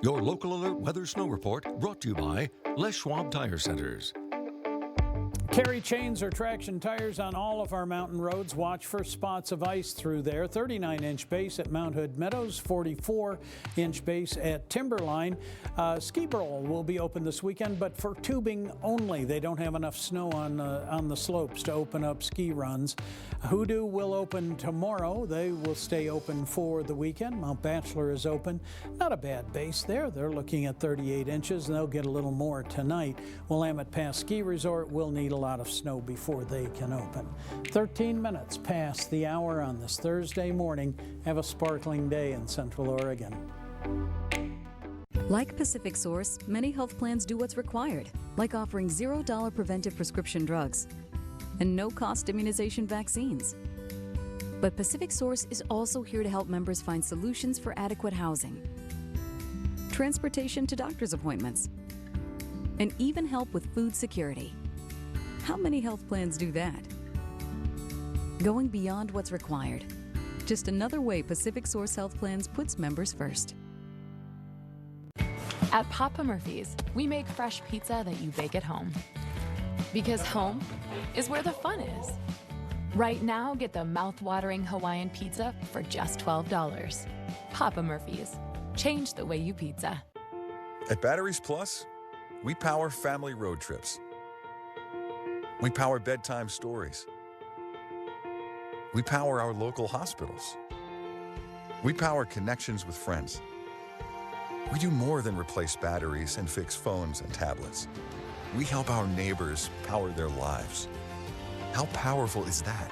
Your local alert weather snow report brought to you by Les Schwab Tire Centers. Carry chains or traction tires on all of our mountain roads. Watch for spots of ice through there. 39-inch base at Mount Hood Meadows, 44-inch base at Timberline. Ski Bowl will be open this weekend, but for tubing only. They don't have enough snow on the slopes to open up ski runs. Hoodoo will open tomorrow. They will stay open for the weekend. Mount Bachelor is open. Not a bad base there. They're looking at 38 inches, and they'll get a little more tonight. Willamette Pass Ski Resort will need a lot of snow before they can open. 13 minutes past the hour on this Thursday morning. Have a sparkling day in Central Oregon. Like Pacific Source, many health plans do what's required, like offering $0 preventive prescription drugs and no-cost immunization vaccines. But Pacific Source is also here to help members find solutions for adequate housing, transportation to doctor's appointments, and even help with food security. How many health plans do that? Going beyond what's required. Just another way Pacific Source Health Plans puts members first. At Papa Murphy's, we make fresh pizza that you bake at home. Because home is where the fun is. Right now, get the mouth-watering Hawaiian pizza for just $12. Papa Murphy's. Change the way you pizza. At Batteries Plus, we power family road trips. We power bedtime stories. We power our local hospitals. We power connections with friends. We do more than replace batteries and fix phones and tablets. We help our neighbors power their lives. How powerful is that?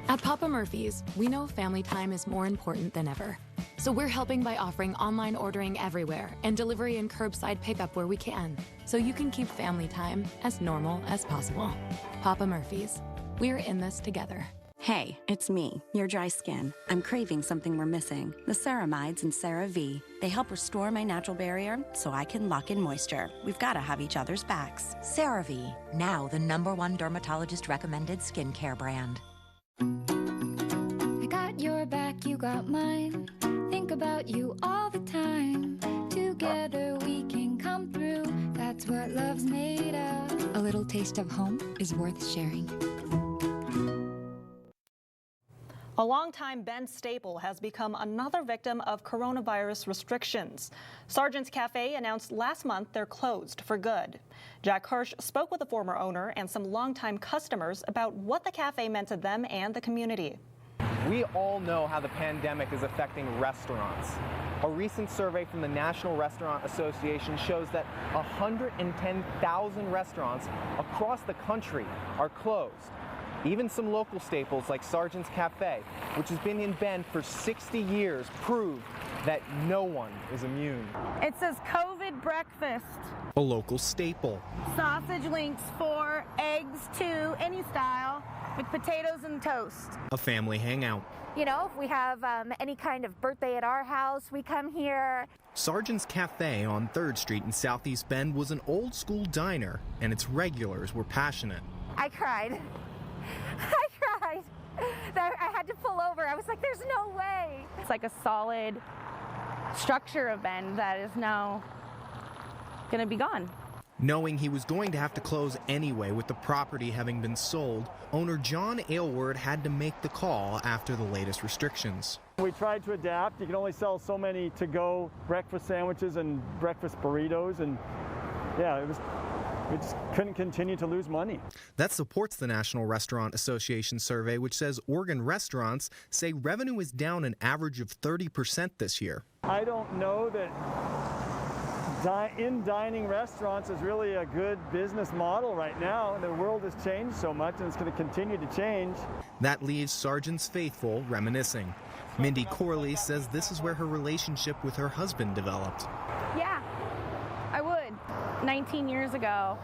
At Papa Murphy's, we know family time is more important than ever. So we're helping by offering online ordering everywhere and delivery and curbside pickup where we can, so you can keep family time as normal as possible. Papa Murphy's. We're in this together. Hey, it's me, your dry skin. I'm craving something we're missing. The ceramides in CeraVe. They help restore my natural barrier so I can lock in moisture. We've got to have each other's backs. CeraVe, now the #1 dermatologist recommended skincare brand. I got your back, you got mine. Think about you all the time. Together we can come through. That's what love's made of. A little taste of home is worth sharing. A longtime Bend staple has become another victim of coronavirus restrictions. Sargent's Cafe announced last month they're closed for good. Jack Hirsch spoke with the former owner and some longtime customers about what the cafe meant to them and the community. We all know how the pandemic is affecting restaurants. A recent survey from the National Restaurant Association shows that 110,000 restaurants across the country are closed. Even some local staples like Sargent's Cafe, which has been in Bend for 60 years, prove that no one is immune. It says COVID breakfast. A local staple. Sausage links 4, eggs 2, any style, with potatoes and toast. A family hangout. You know, if we have any kind of birthday at our house, we come here. Sargent's Cafe on 3rd Street in Southeast Bend was an old school diner, and its regulars were passionate. I cried. I had to pull over. I was like, there's no way. It's like a solid structure of Bend that is now going to be gone. Knowing he was going to have to close anyway with the property having been sold, owner John Aylward had to make the call after the latest restrictions. We tried to adapt. You can only sell so many to-go breakfast sandwiches and breakfast burritos, and yeah, we just couldn't continue to lose money. That supports the National Restaurant Association survey, which says Oregon restaurants say revenue is down an average of 30% this year. I don't know that in-dining restaurants is really a good business model right now. The world has changed so much, and it's going to continue to change. That leaves Sargent's faithful reminiscing. Mindy Corley says this is where her relationship with her husband developed. Yeah, I would. 19 years ago,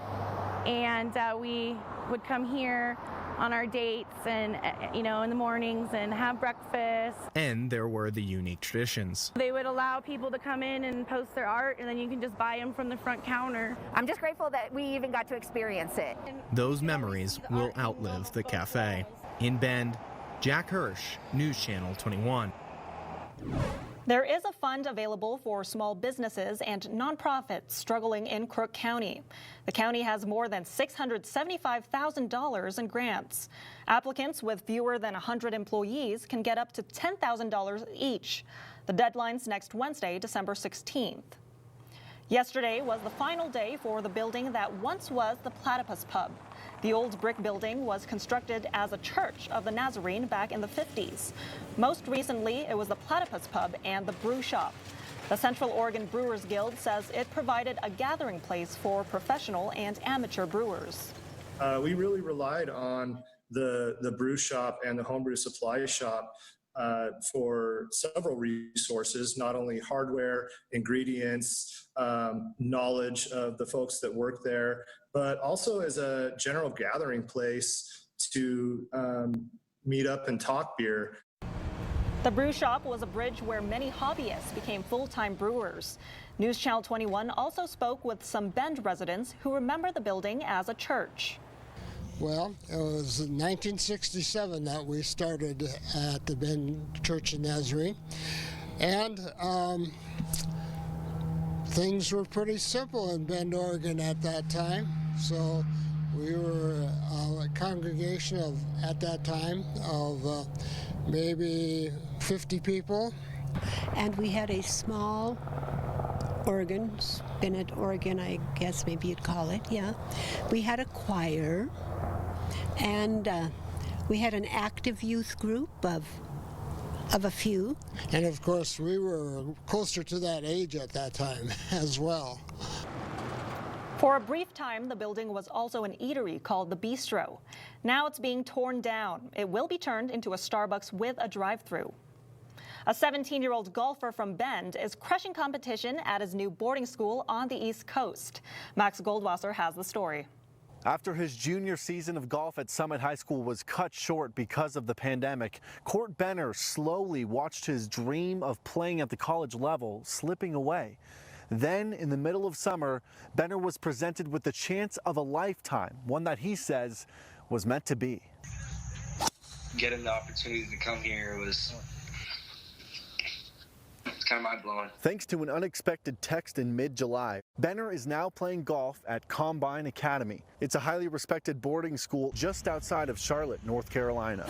and we would come here on our dates and, in the mornings and have breakfast. And there were the unique traditions. They would allow people to come in and post their art, and then you can just buy them from the front counter. I'm just grateful that we even got to experience it. Those memories will outlive the cafe. In Bend, Jack Hirsch, News Channel 21. There is a fund available for small businesses and nonprofits struggling in Crook County. The county has more than $675,000 in grants. Applicants with fewer than 100 employees can get up to $10,000 each. The deadline's next Wednesday, December 16th. Yesterday was the final day for the building that once was the Platypus Pub. The old brick building was constructed as a church of the Nazarene back in the 50s. Most recently, it was the Platypus Pub and the brew shop. The Central Oregon Brewers Guild says it provided a gathering place for professional and amateur brewers. We really relied on the brew shop and the homebrew supply shop for several resources, not only hardware, ingredients, knowledge of the folks that work there, but also as a general gathering place to meet up and talk beer. The brew shop was a bridge where many hobbyists became full-time brewers. News Channel 21 also spoke with some Bend residents who remember the building as a church. Well, it was in 1967 that we started at the Bend Church of Nazarene, and things were pretty simple in Bend, Oregon at that time. So we were a congregation of, at that time, of maybe 50 people. And we had a small organ, Bennett organ, I guess maybe you'd call it, yeah. We had a choir, and we had an active youth group of a few. And of course, we were closer to that age at that time as well. For a brief time, the building was also an eatery called the Bistro. Now it's being torn down. It will be turned into a Starbucks with a drive-through. A 17-year-old golfer from Bend is crushing competition at his new boarding school on the East Coast. Max Goldwasser has the story. After his junior season of golf at Summit High School was cut short because of the pandemic, Court Benner slowly watched his dream of playing at the college level slipping away. Then, in the middle of summer, Benner was presented with the chance of a lifetime, one that he says was meant to be. Getting the opportunity to come here was kind of mind-blowing. Thanks to an unexpected text in mid-July, Benner is now playing golf at Combine Academy. It's a highly respected boarding school just outside of Charlotte, North Carolina.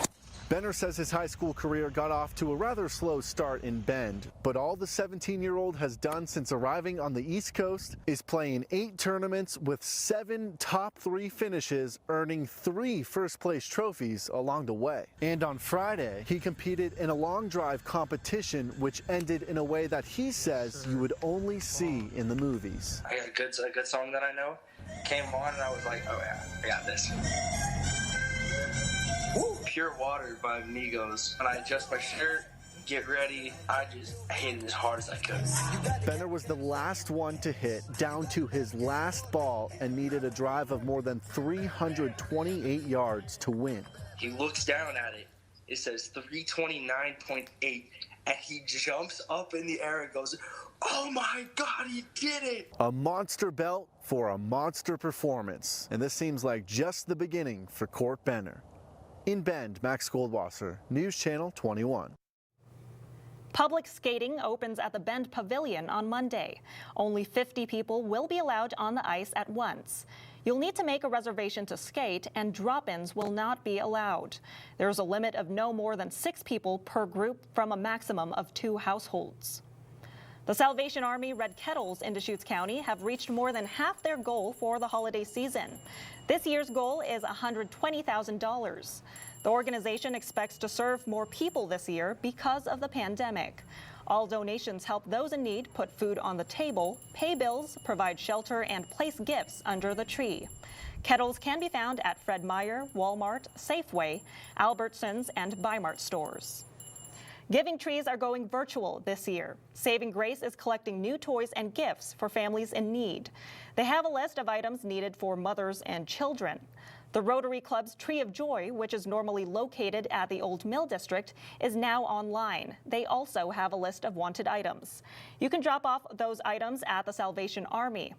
Benner says his high school career got off to a rather slow start in Bend, but all the 17-year-old has done since arriving on the East Coast is playing 8 tournaments with 7 top 3 finishes, earning 3 first-place trophies along the way. And on Friday, he competed in a long drive competition which ended in a way that he says you would only see in the movies. I got a good song that I know. Came on and I was like, oh yeah, I got this. Pure Water by Migos. When I adjust my shirt, get ready, I just hit it as hard as I could. Benner was the last one to hit, down to his last ball, and needed a drive of more than 328 yards to win. He looks down at it. It says 329.8, and he jumps up in the air and goes, oh my God, he did it! A monster belt for a monster performance. And this seems like just the beginning for Court Benner. In Bend, Max Goldwasser, News Channel 21. Public skating opens at the Bend Pavilion on Monday. Only 50 people will be allowed on the ice at once. You'll need to make a reservation to skate, and drop-ins will not be allowed. There's a limit of no more than 6 people per group from a maximum of 2 households. The Salvation Army Red Kettles in Deschutes County have reached more than half their goal for the holiday season. This year's goal is $120,000. The organization expects to serve more people this year because of the pandemic. All donations help those in need put food on the table, pay bills, provide shelter, and place gifts under the tree. Kettles can be found at Fred Meyer, Walmart, Safeway, Albertsons, and Bi-Mart stores. Giving trees are going virtual this year. Saving Grace is collecting new toys and gifts for families in need. They have a list of items needed for mothers and children. The Rotary Club's Tree of Joy, which is normally located at the Old Mill District, is now online. They also have a list of wanted items. You can drop off those items at the Salvation Army.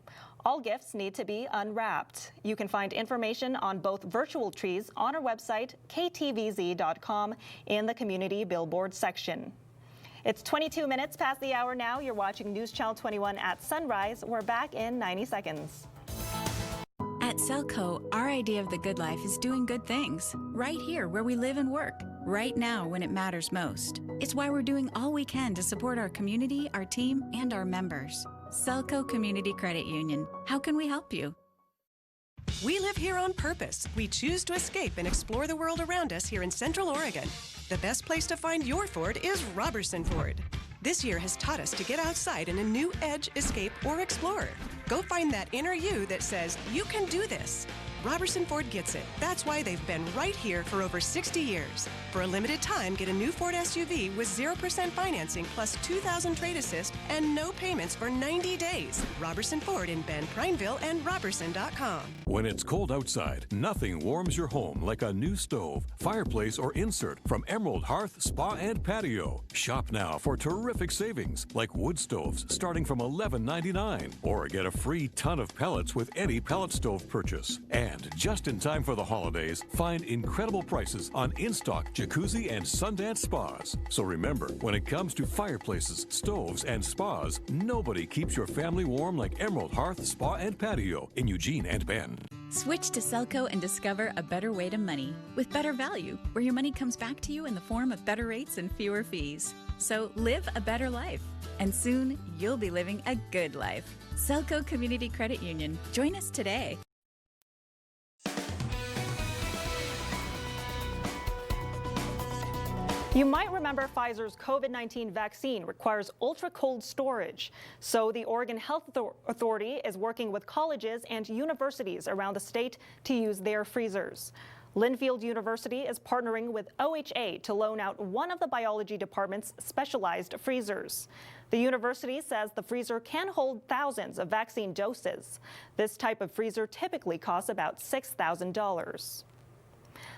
All gifts need to be unwrapped. You can find information on both virtual trees on our website, ktvz.com, in the Community Billboard section. It's 22 minutes past the hour now. You're watching News Channel 21 at sunrise. We're back in 90 seconds. At Selco, our idea of the good life is doing good things, right here where we live and work, right now when it matters most. It's why we're doing all we can to support our community, our team, and our members. Selco Community Credit Union. How can we help you? We live here on purpose. We choose to escape and explore the world around us here in Central Oregon. The best place to find your Ford is Robertson Ford. This year has taught us to get outside in a new edge, escape, or explore. Go find that inner you that says, you can do this. Robertson Ford gets it. That's why they've been right here for over 60 years. For a limited time, get a new Ford SUV with 0% financing plus $2,000 trade assist and no payments for 90 days. Robertson Ford in Bend, Prineville, and Robertson.com. When it's cold outside, nothing warms your home like a new stove, fireplace, or insert from Emerald Hearth, Spa, and Patio. Shop now for terrific savings like wood stoves starting from $11.99, or get a free ton of pellets with any pellet stove purchase. And just in time for the holidays, find incredible prices on in-stock jacuzzi and Sundance spas. So remember, when it comes to fireplaces, stoves, and spas, nobody keeps your family warm like Emerald Hearth, Spa, and Patio in Eugene and Bend. Switch to Selco and discover a better way to money with better value, where your money comes back to you in the form of better rates and fewer fees. So live a better life, and soon you'll be living a good life. Selco Community Credit Union. Join us today. You might remember Pfizer's COVID-19 vaccine requires ultra-cold storage. So the Oregon Health Authority is working with colleges and universities around the state to use their freezers. Linfield University is partnering with OHA to loan out one of the biology department's specialized freezers. The university says the freezer can hold thousands of vaccine doses. This type of freezer typically costs about $6,000.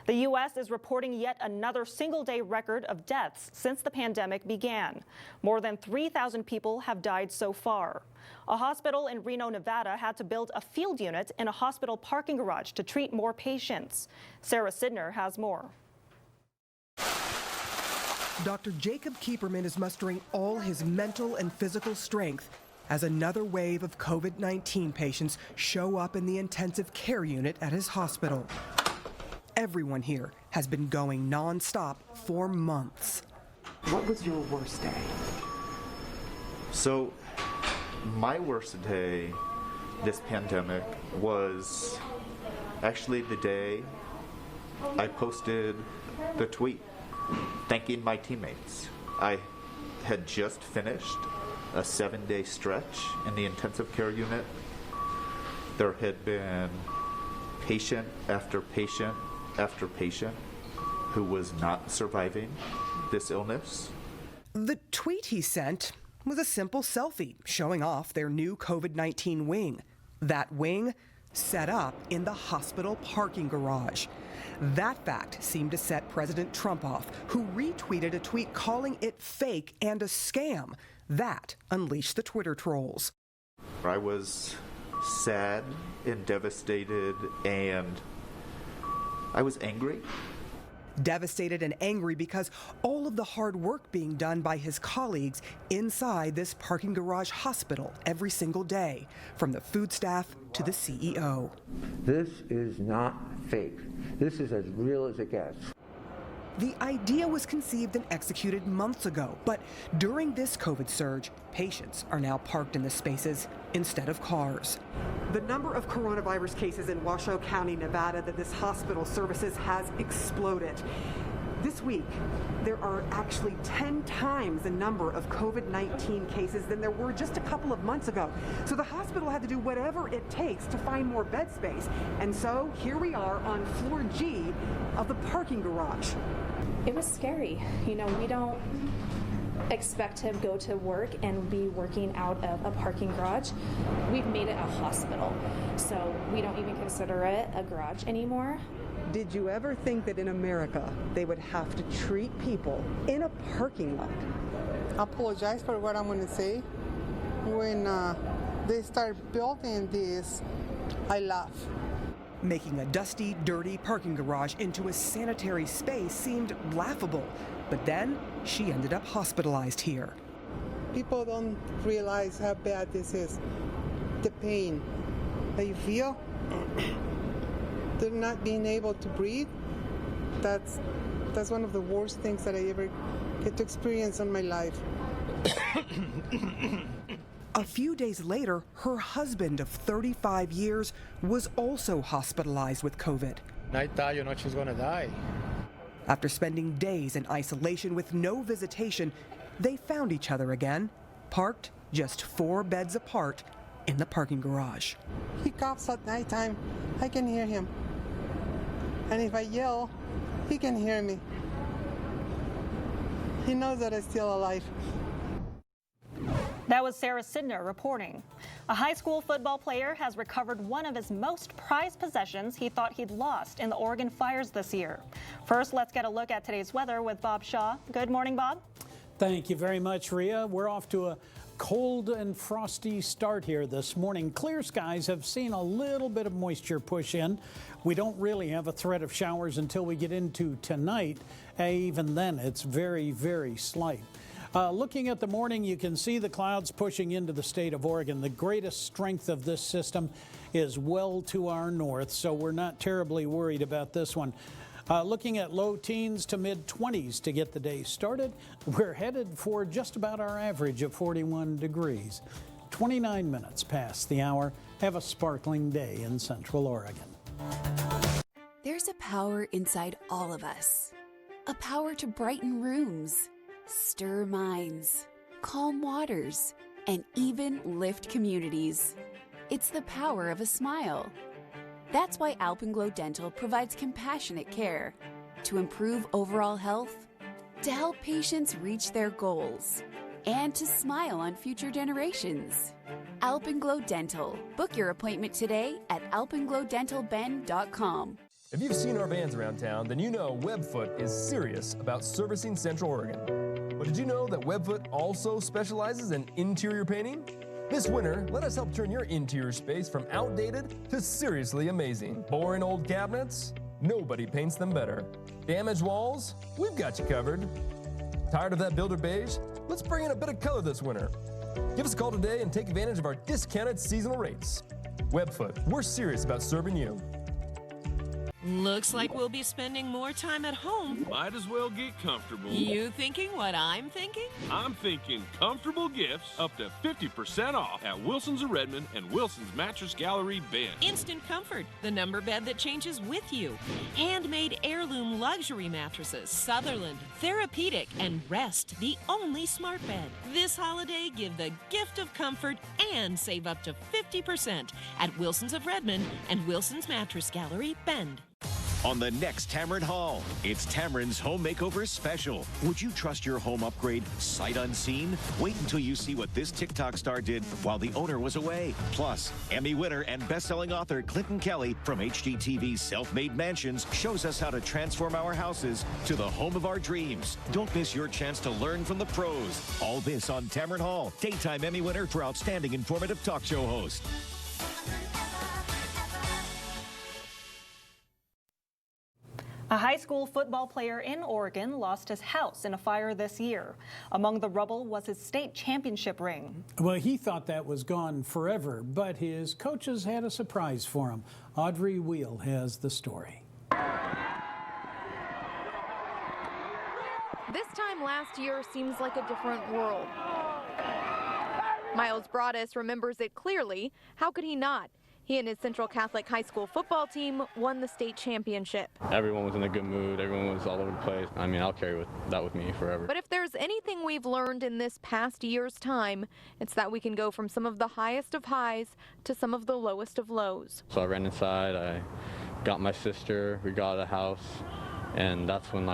The U.S. is reporting yet another single-day record of deaths since the pandemic began. More than 3,000 people have died so far. A hospital in Reno, Nevada had to build a field unit in a hospital parking garage to treat more patients. Sarah Sidner has more. Dr. Jacob Keeperman is mustering all his mental and physical strength as another wave of COVID-19 patients show up in the intensive care unit at his hospital. Everyone here has been going nonstop for months. What was your worst day? So, my worst day this pandemic was actually the day I posted the tweet thanking my teammates. I had just finished a 7-day stretch in the intensive care unit. There had been patient after patient after patient who was not surviving this illness. The tweet he sent was a simple selfie showing off their new COVID-19 wing. That wing set up in the hospital parking garage. That fact seemed to set President Trump off, who retweeted a tweet calling it fake and a scam. That unleashed the Twitter trolls. I was sad and devastated, and I was angry. Devastated and angry because all of the hard work being done by his colleagues inside this parking garage hospital every single day, from the food staff to the CEO. This is not fake. This is as real as it gets. The idea was conceived and executed months ago, but during this COVID surge, patients are now parked in the spaces instead of cars. The number of coronavirus cases in Washoe County, Nevada that this hospital services has exploded. This week, there are actually 10 times the number of COVID-19 cases than there were just a couple of months ago. So the hospital had to do whatever it takes to find more bed space. And so here we are on floor G of the parking garage. It was scary. You know, we don't expect to go to work and be working out of a parking garage. We've made it a hospital, so we don't even consider it a garage anymore. Did you ever think that in America they would have to treat people in a parking lot? I apologize for what I'm going to say. When they start building this, I laugh. Making a dusty, dirty parking garage into a sanitary space seemed laughable, but then she ended up hospitalized here. People don't realize how bad this is. The pain that you feel, they're not being able to breathe. That's one of the worst things that I ever get to experience in my life. A few days later, her husband of 35 years was also hospitalized with COVID. I thought, she was going to die. After spending days in isolation with no visitation, they found each other again, parked just 4 beds apart in the parking garage. He coughs at nighttime. I can hear him. And if I yell, he can hear me. He knows that I'm still alive. That was Sarah Sidner reporting. A high school football player has recovered one of his most prized possessions he thought he'd lost in the Oregon fires this year. First, let's get a look at today's weather with Bob Shaw. Good morning, Bob. Thank you very much, Rhea. We're off to a cold and frosty start here this morning. Clear skies have seen a little bit of moisture push in. We don't really have a threat of showers until we get into tonight. Even then, it's very, very slight. Looking at the morning, you can see the clouds pushing into the state of Oregon. The greatest strength of this system is well to our north, so we're not terribly worried about this one. Looking at low teens to mid-20s to get the day started. We're headed for just about our average of 41 degrees. 29 minutes past the hour. Have a sparkling day in Central Oregon. There's a power inside all of us. A power to brighten rooms, stir minds, calm waters, and even lift communities. It's the power of a smile. That's why Alpenglow Dental provides compassionate care to improve overall health, to help patients reach their goals, and to smile on future generations. Alpenglow Dental. Book your appointment today at alpenglowdentalbend.com. If you've seen our vans around town, then you know Webfoot is serious about servicing Central Oregon. But did you know that Webfoot also specializes in interior painting? This winter, let us help turn your interior space from outdated to seriously amazing. Boring old cabinets? Nobody paints them better. Damaged walls? We've got you covered. Tired of that builder beige? Let's bring in a bit of color this winter. Give us a call today and take advantage of our discounted seasonal rates. Webfoot, we're serious about serving you. Looks like we'll be spending more time at home. Might as well get comfortable. You thinking what I'm thinking? I'm thinking comfortable gifts up to 50% off at Wilson's of Redmond and Wilson's Mattress Gallery Bend. Instant Comfort, the number bed that changes with you. Handmade heirloom luxury mattresses, Sutherland, Therapeutic, and Rest, the only smart bed. This holiday, give the gift of comfort and save up to 50% at Wilson's of Redmond and Wilson's Mattress Gallery Bend. On the next Tamron Hall, it's Tamron's Home Makeover Special. Would you trust your home upgrade sight unseen? Wait until you see what this TikTok star did while the owner was away. Plus, Emmy winner and best-selling author Clinton Kelly from HGTV's Self-Made Mansions shows us how to transform our houses to the home of our dreams. Don't miss your chance to learn from the pros. All this on Tamron Hall, daytime Emmy winner for outstanding informative talk show host. A high school football player in Oregon lost his house in a fire this year. Among the rubble was his state championship ring. Well, he thought that was gone forever, but his coaches had a surprise for him. Audrey Wheel has the story. This time last year seems like a different world. Miles Broadus remembers it clearly. How could he not? He and his Central Catholic High School football team won the state championship. Everyone was in a good mood. Everyone was all over the place. I mean, I'll carry that with me forever. But if there's anything we've learned in this past year's time, it's that we can go from some of the highest of highs to some of the lowest of lows. So I ran inside. I got my sister. We got a house. And that's when,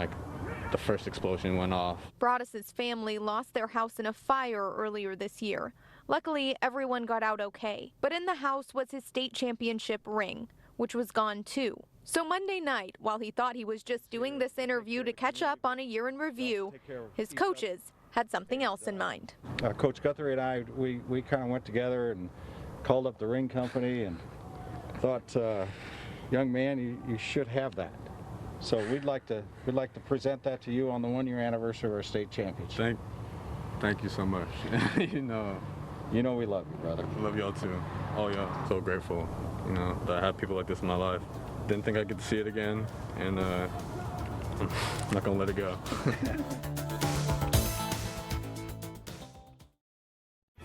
the first explosion went off. Broaddus's family lost their house in a fire earlier this year. Luckily, everyone got out okay. But in the house was his state championship ring, which was gone too. So Monday night, while he thought he was just doing this interview to catch up on a year in review, his coaches had something else in mind. Coach Guthrie and I, we kind of went together and called up the ring company and thought, young man, you should have that. So we'd like to present that to you on the 1-year anniversary of our state championship. Thank you so much. You know we love you, brother. I love y'all too. Oh yeah, so grateful, that I have people like this in my life. Didn't think I'd get to see it again, and I'm not gonna let it go.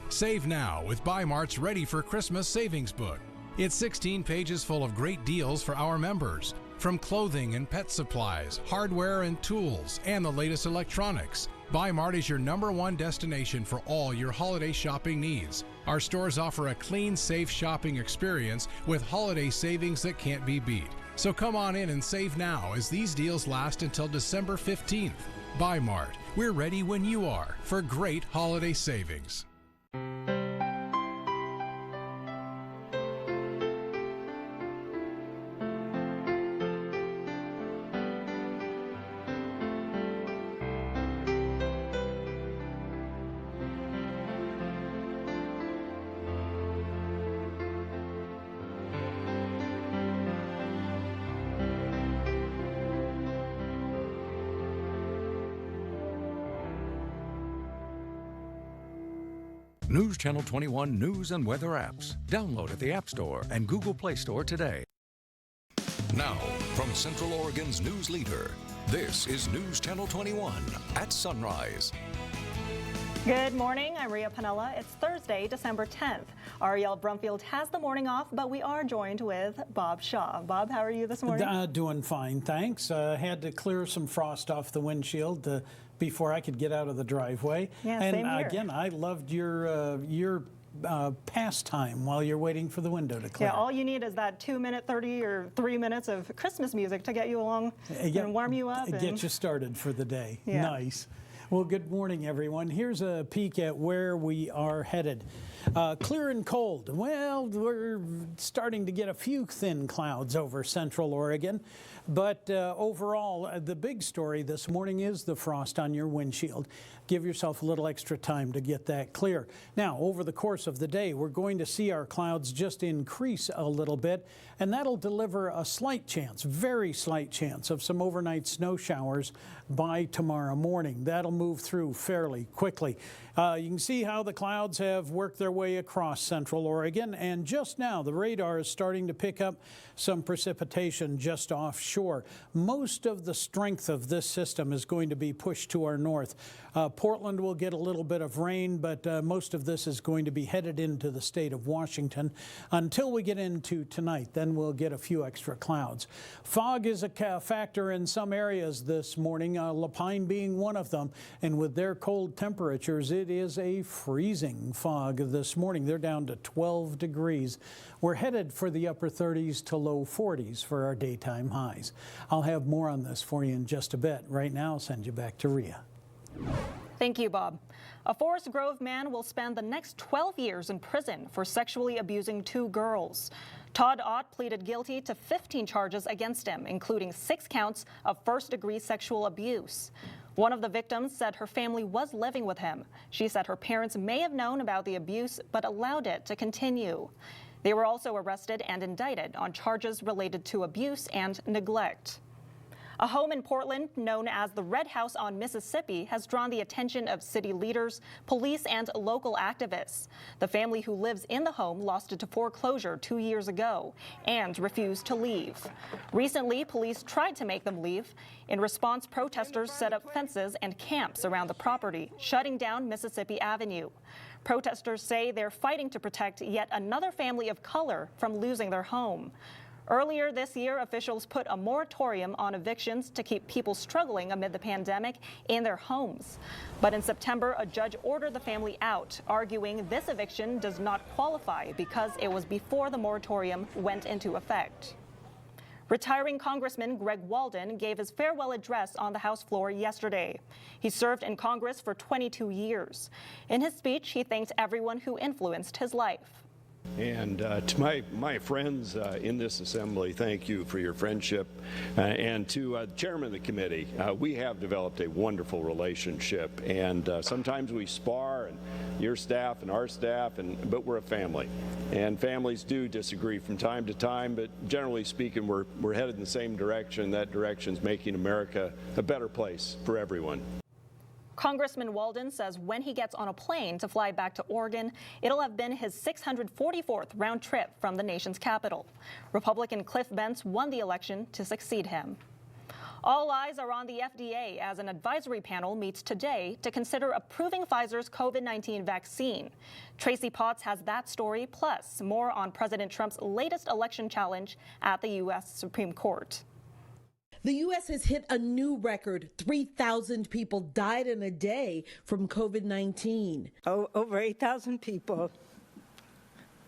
Save now with Buy Mart's Ready for Christmas Savings Book. It's 16 pages full of great deals for our members. From clothing and pet supplies, hardware and tools, and the latest electronics. Buy Mart is your #1 destination for all your holiday shopping needs. Our stores offer a clean, safe shopping experience with holiday savings that can't be beat. So come on in and save now as these deals last until December 15th. Buy Mart. We're ready when you are for great holiday savings. News Channel 21 news and weather apps. Download at the App Store and Google Play Store today. Now, from Central Oregon's news leader, this is News Channel 21 at sunrise. Good morning, I'm Rhea Piniella. It's Thursday, December 10th. Ariel Brumfield has the morning off, but we are joined with Bob Shaw. Bob, how are you this morning? Doing fine, thanks. Had to clear some frost off the windshield before I could get out of the driveway. Yeah, and same here. Again, I loved your pastime while you're waiting for the window to clear. Yeah, all you need is that 2-minute, 30 or 3 minutes of Christmas music to get you along and warm you up. Get you started for the day. Yeah. Nice. Well, good morning, everyone. Here's a peek at where we are headed. Clear and cold. Well, we're starting to get a few thin clouds over Central Oregon. But overall, the big story this morning is the frost on your windshield. Give yourself a little extra time to get that clear. Now, over the course of the day, we're going to see our clouds just increase a little bit, and that'll deliver a slight chance, very slight chance, of some overnight snow showers by tomorrow morning. That'll move through fairly quickly. You can see how the clouds have worked their way across Central Oregon, and just now the radar is starting to pick up some precipitation just offshore. Most of the strength of this system is going to be pushed to our north. Portland will get a little bit of rain, but most of this is going to be headed into the state of Washington until we get into tonight. Then we'll get a few extra clouds. Fog is a factor in some areas this morning, Lapine being one of them, and with their cold temperatures, it is a freezing fog this morning. They're down to 12 degrees. We're headed for the upper 30s to low 40s for our daytime highs. I'll have more on this for you in just a bit. Right now, I'll send you back to Rhea. Thank you, Bob. A Forest Grove man will spend the next 12 years in prison for sexually abusing 2 girls. Todd Ott pleaded guilty to 15 charges against him, including 6 counts of first-degree sexual abuse. One of the victims said her family was living with him. She said her parents may have known about the abuse, but allowed it to continue. They were also arrested and indicted on charges related to abuse and neglect. A home in Portland known as the Red House on Mississippi has drawn the attention of city leaders, police, and local activists. The family who lives in the home lost it to foreclosure 2 years ago and refused to leave. Recently, police tried to make them leave. In response, protesters set up fences and camps around the property, shutting down Mississippi Avenue. Protesters say they're fighting to protect yet another family of color from losing their home. Earlier this year, officials put a moratorium on evictions to keep people struggling amid the pandemic in their homes. But in September, a judge ordered the family out, arguing this eviction does not qualify because it was before the moratorium went into effect. Retiring Congressman Greg Walden gave his farewell address on the House floor yesterday. He served in Congress for 22 years. In his speech, he thanked everyone who influenced his life. And to my friends in this assembly, thank you for your friendship. And to the chairman of the committee, we have developed a wonderful relationship. And sometimes we spar, and your staff and our staff, but we're a family. And families do disagree from time to time, but generally speaking, we're headed in the same direction. That direction is making America a better place for everyone. Congressman Walden says when he gets on a plane to fly back to Oregon, it'll have been his 644th round trip from the nation's capital. Republican Cliff Bentz won the election to succeed him. All eyes are on the FDA as an advisory panel meets today to consider approving Pfizer's COVID-19 vaccine. Tracy Potts has that story, plus more on President Trump's latest election challenge at the U.S. Supreme Court. The U.S. has hit a new record. 3,000 people died in a day from COVID-19. Over 8,000 people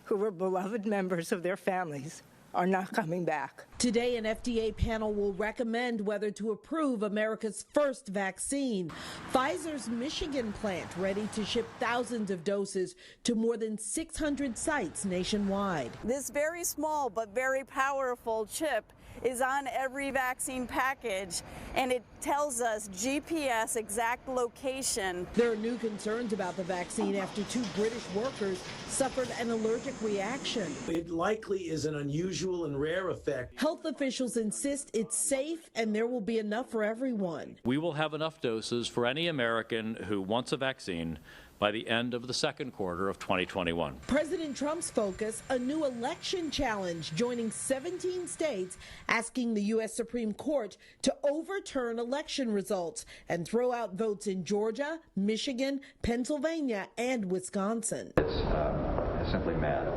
who were beloved members of their families are not coming back. Today, an FDA panel will recommend whether to approve America's first vaccine. Pfizer's Michigan plant ready to ship thousands of doses to more than 600 sites nationwide. This very small but very powerful chip is on every vaccine package, and it tells us GPS exact location. There are new concerns about the vaccine after 2 British workers suffered an allergic reaction. It likely is an unusual and rare effect. Health officials insist it's safe and there will be enough for everyone. We will have enough doses for any American who wants a vaccine by the end of the second quarter of 2021. President Trump's focus, a new election challenge, joining 17 states asking the U.S. Supreme Court to overturn election results and throw out votes in Georgia, Michigan, Pennsylvania, and Wisconsin. It's simply mad.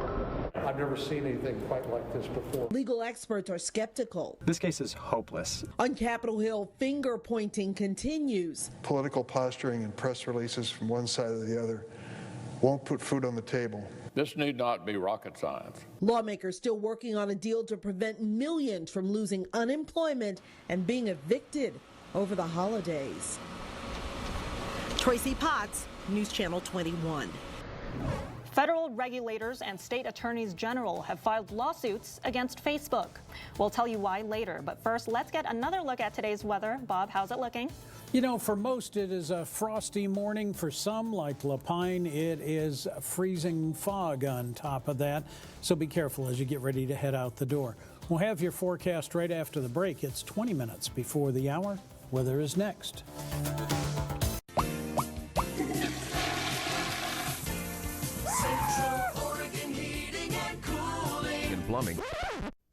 I've never seen anything quite like this before. Legal experts are skeptical. This case is hopeless. On Capitol Hill, finger pointing continues. Political posturing and press releases from one side or the other won't put food on the table. This need not be rocket science. Lawmakers still working on a deal to prevent millions from losing unemployment and being evicted over the holidays. Tracy Potts, News Channel 21. Federal regulators and state attorneys general have filed lawsuits against Facebook. We'll tell you why later, but first, let's get another look at today's weather. Bob, how's it looking? You know, for most, it is a frosty morning. For some, like La Pine, it is freezing fog on top of that. So be careful as you get ready to head out the door. We'll have your forecast right after the break. It's 20 minutes before the hour. Weather is next. Plumbing.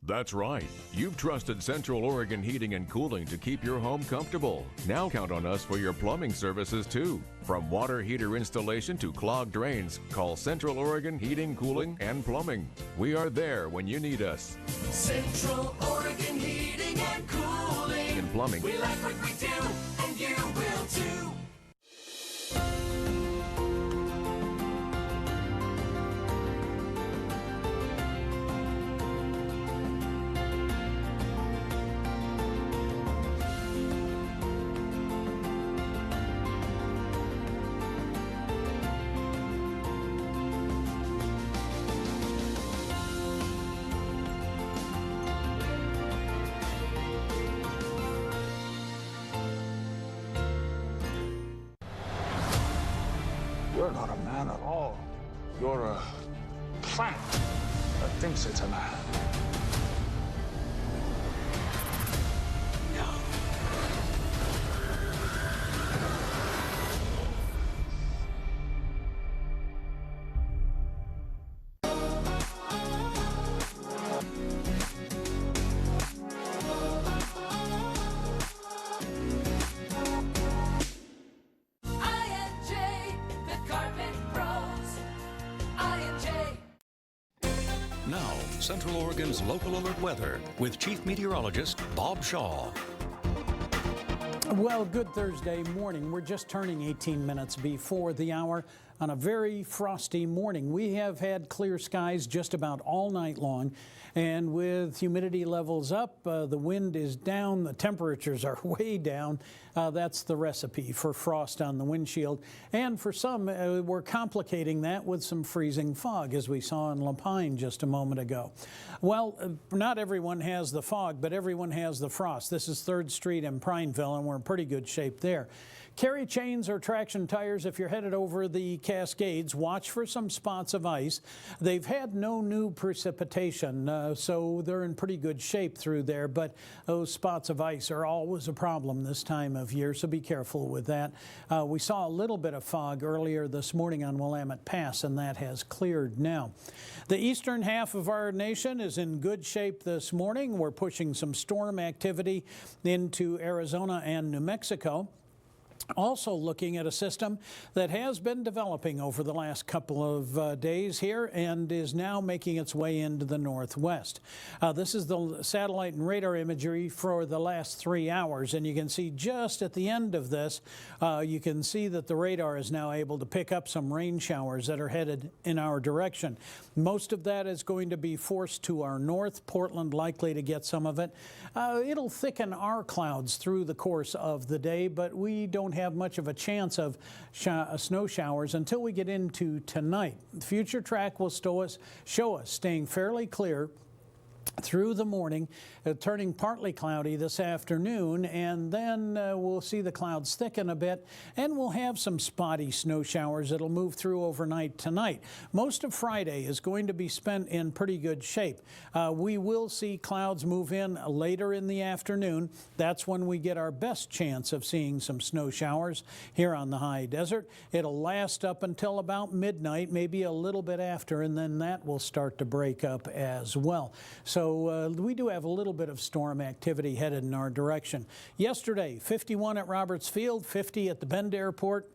That's right. You've trusted Central Oregon Heating and Cooling to keep your home comfortable. Now count on us for your plumbing services too. From water heater installation to clogged drains, call Central Oregon Heating, Cooling, and Plumbing. We are there when you need us. Central Oregon Heating and Cooling. And Plumbing. We like what we do, and you will too. You're not a man at all. You're a plant that thinks it's a man. No. Now, Central Oregon's local alert weather with Chief Meteorologist Bob Shaw. Well, good Thursday morning. We're just turning 18 minutes before the hour. on a very frosty morning. We have had clear skies just about all night long, and with humidity levels up, the wind is down, the temperatures are way down. That's the recipe for frost on the windshield. And for some, we're complicating that with some freezing fog, as we saw in La Pine just a moment ago. Well, not everyone has the fog, but everyone has the frost. This is 3rd Street in Prineville, and we're in pretty good shape there. Carry chains or traction tires if you're headed over the Cascades. Watch for some spots of ice. They've had no new precipitation, so they're in pretty good shape through there, but those spots of ice are always a problem this time of year, so be careful with that. We saw a little bit of fog earlier this morning on Willamette Pass, and that has cleared now. The eastern half of our nation is in good shape this morning. We're pushing some storm activity into Arizona and New Mexico. Also looking at a system that has been developing over the last couple of days here and is now making its way into the northwest. This is the satellite and radar imagery for the last 3 hours, and you can see just at the end of this, you can see that the radar is now able to pick up some rain showers that are headed in our direction. Most of that is going to be forced to our north. Portland likely to get some of it. It'll thicken our clouds through the course of the day, but we don't have much of a chance of snow showers until we get into tonight. The future track will show us staying fairly clear through the morning, turning partly cloudy this afternoon, and then we'll see the clouds thicken a bit, and we'll have some spotty snow showers that'll move through overnight tonight. Most of Friday is going to be spent in pretty good shape. We will see clouds move in later in the afternoon. That's when we get our best chance of seeing some snow showers here on the high desert. It'll last up until about midnight, maybe a little bit after, and then that will start to break up as well. So we do have a little bit of storm activity headed in our direction. Yesterday, 51 at Roberts Field, 50 at the Bend Airport.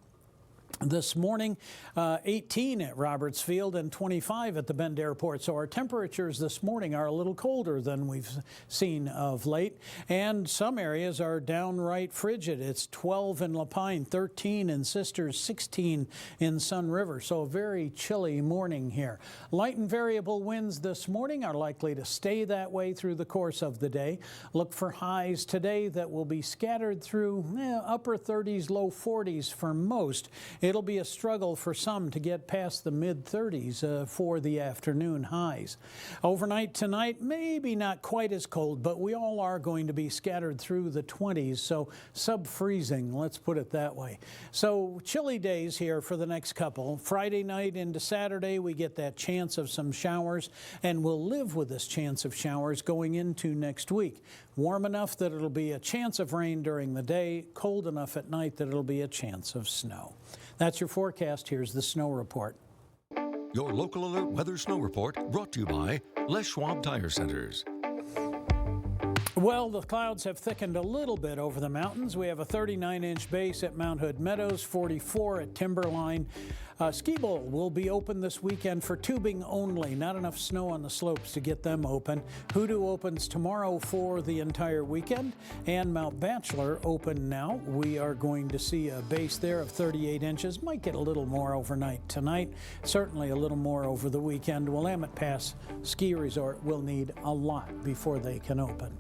This morning, 18 at Roberts Field and 25 at the Bend Airport. So our temperatures this morning are a little colder than we've seen of late. And some areas are downright frigid. It's 12 in La Pine, 13 in Sisters, 16 in Sun River. So a very chilly morning here. Light and variable winds this morning are likely to stay that way through the course of the day. Look for highs today that will be scattered through upper 30s, low 40s for most. It'll be a struggle for some to get past the mid-30s for the afternoon highs. Overnight tonight, maybe not quite as cold, but we all are going to be scattered through the 20s, so sub-freezing, let's put it that way. So chilly days here for the next couple. Friday night into Saturday, we get that chance of some showers, and we'll live with this chance of showers going into next week. Warm enough that it'll be a chance of rain during the day, cold enough at night that it'll be a chance of snow. That's your forecast. Here's the snow report. Your local alert weather snow report brought to you by Les Schwab Tire Centers. Well, the clouds have thickened a little bit over the mountains. We have a 39-inch base at Mount Hood Meadows, 44 at Timberline. Ski Bowl will be open this weekend for tubing only. Not enough snow on the slopes to get them open. Hoodoo opens tomorrow for the entire weekend, and Mount Bachelor open now. We are going to see a base there of 38 inches. Might get a little more overnight tonight. Certainly a little more over the weekend. Willamette Pass Ski Resort will need a lot before they can open.